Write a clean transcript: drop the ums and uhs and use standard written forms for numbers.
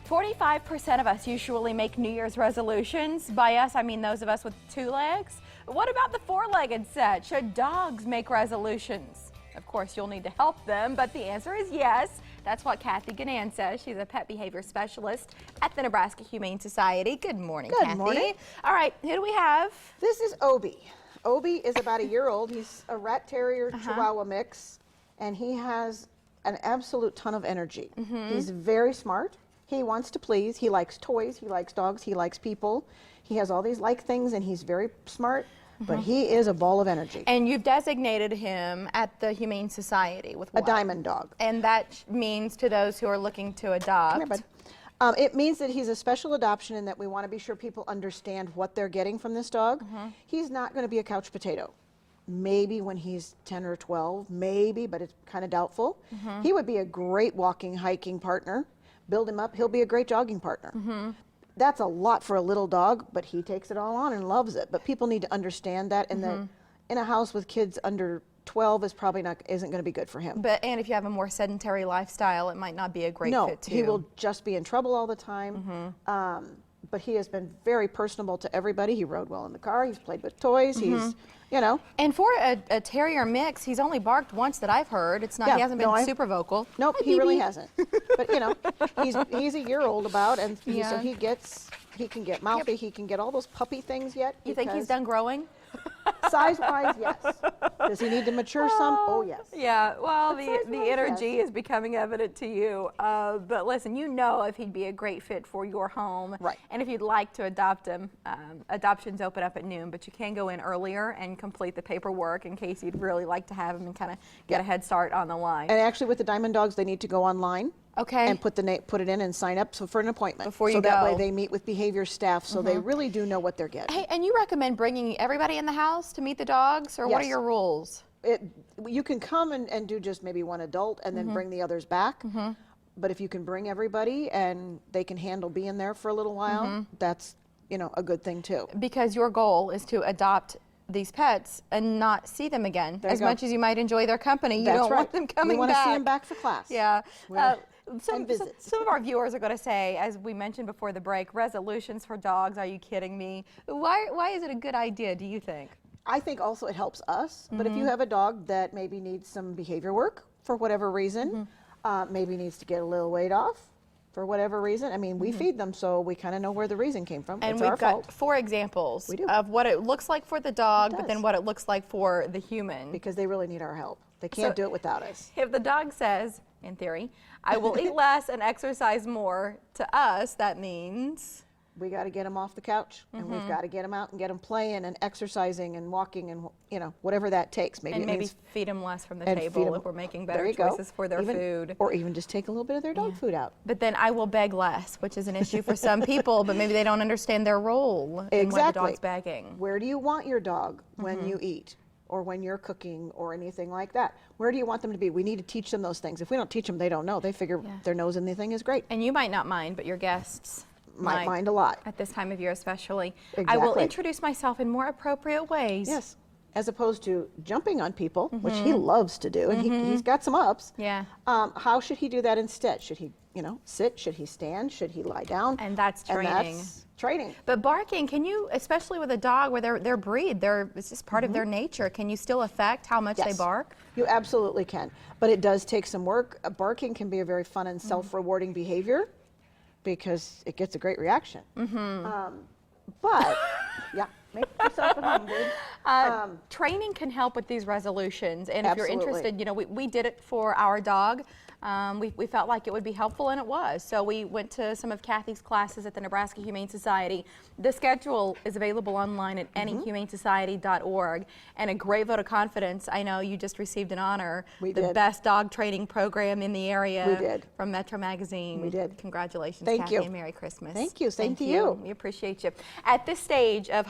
45% of us usually make New Year's resolutions. By us, I mean those of us with 2 legs. What about the 4-legged set? Should dogs make resolutions? Of course, you'll need to help them, but the answer is yes. That's what Kathy Gannan says. She's a pet behavior specialist at the Nebraska Humane Society. Good morning, Kathy. Good morning. All right, who do we have? This is Obi. Obi is about a year old. He's a rat terrier chihuahua mix, and he has an absolute ton of energy. He's very smart. He wants to please. He likes toys. He likes dogs. He likes people. He has all these things, and he's very smart. But he is a ball of energy. And you've designated him at the Humane Society with what? A diamond dog. And that means to those who are looking to adopt. Come here, bud. It means that he's a special adoption and that we want to be sure people understand what they're getting from this dog. He's not going to be a couch potato. Maybe when he's 10 or 12, maybe, but it's kind of doubtful. He would be a great walking, hiking partner. Build him up, he'll be a great jogging partner. That's a lot for a little dog, but he takes it all on and loves it. But people need to understand that, and that in a house with kids under 12 is probably isn't going to be good for him. And if you have a more sedentary lifestyle, it might not be a great fit too. No, he will just be in trouble all the time. But he has been very personable to everybody. He rode well in the car. He's played with toys. He's, you know. And for a terrier mix, he's only barked once that I've heard. It's not. He hasn't been super vocal. Nope, he really hasn't. But you know, he's a year old about, and so he can get mouthy. He can get all those puppy things yet. You think he's done growing? Size-wise, yes. Does he need to mature some? Oh, yes. Yeah, well, the energy is becoming evident to you. But listen, you know if he'd be a great fit for your home. Right. And if you'd like to adopt him, adoptions open up at noon, but you can go in earlier and complete the paperwork in case you'd really like to have him and kind of get a head start on the line. And actually with the diamond dogs, they need to go online. Okay. And put it in and sign up for an appointment. Before you go. So that way they meet with behavior staff, so they really do know what they're getting. Hey, and you recommend bringing everybody in the house to meet the dogs, or what are your rules? You can come and do just maybe one adult and then bring the others back. But if you can bring everybody and they can handle being there for a little while, that's, you know, a good thing too. Because your goal is to adopt these pets and not see them again. As much as you might enjoy their company, you don't want them coming back. We want to see them back for class. Yeah. Some of our viewers are going to say, as we mentioned before the break, resolutions for dogs, are you kidding me? Why is it a good idea, do you think? I think also it helps us, but if you have a dog that maybe needs some behavior work for whatever reason, maybe needs to get a little weight off for whatever reason. I mean, we feed them, so we kind of know where the reason came from. And it's our fault. We've got 4 examples of what it looks like for the dog, but then what it looks like for the human. Because they really need our help. They can't do it without us. If the dog says, in theory, I will eat less and exercise more, to us, that means we got to get them off the couch, and we've got to get them out and get them playing and exercising and walking and, you know, whatever that takes. Maybe feed them less from the table if we're making better choices for their food. Or even just take a little bit of their dog food out. But then I will beg less, which is an issue for some people, but maybe they don't understand their role in what the dog's begging. Where do you want your dog when you eat? Or when you're cooking or anything like that? Where do you want them to be? We need to teach them those things. If we don't teach them, they don't know. They figure their nose in the thing is great. And you might not mind, but your guests might mind a lot. At this time of year especially. Exactly. I will introduce myself in more appropriate ways. Yes, as opposed to jumping on people, which he loves to do, and he's got some ups. Yeah. How should he do that instead? Should he, you know, sit? Should he stand? Should he lie down? And that's training. And that's training. But barking, can you, especially with a dog where their breed, it's just part of their nature, can you still affect how much they bark? You absolutely can, but it does take some work. Barking can be a very fun and self-rewarding behavior because it gets a great reaction. But yeah, make yourself at home, dude. Training can help with these resolutions, and if you're interested, you know, we did it for our dog. We felt like it would be helpful, and it was. So we went to some of Kathy's classes at the Nebraska Humane Society. The schedule is available online at anyhumanesociety.org. And a great vote of confidence. I know you just received an honor. The best dog training program in the area. We did. From Metro Magazine. We did. Congratulations, Thank Kathy, you. and Merry Christmas. Thank you. Same to you. We appreciate you. At this stage of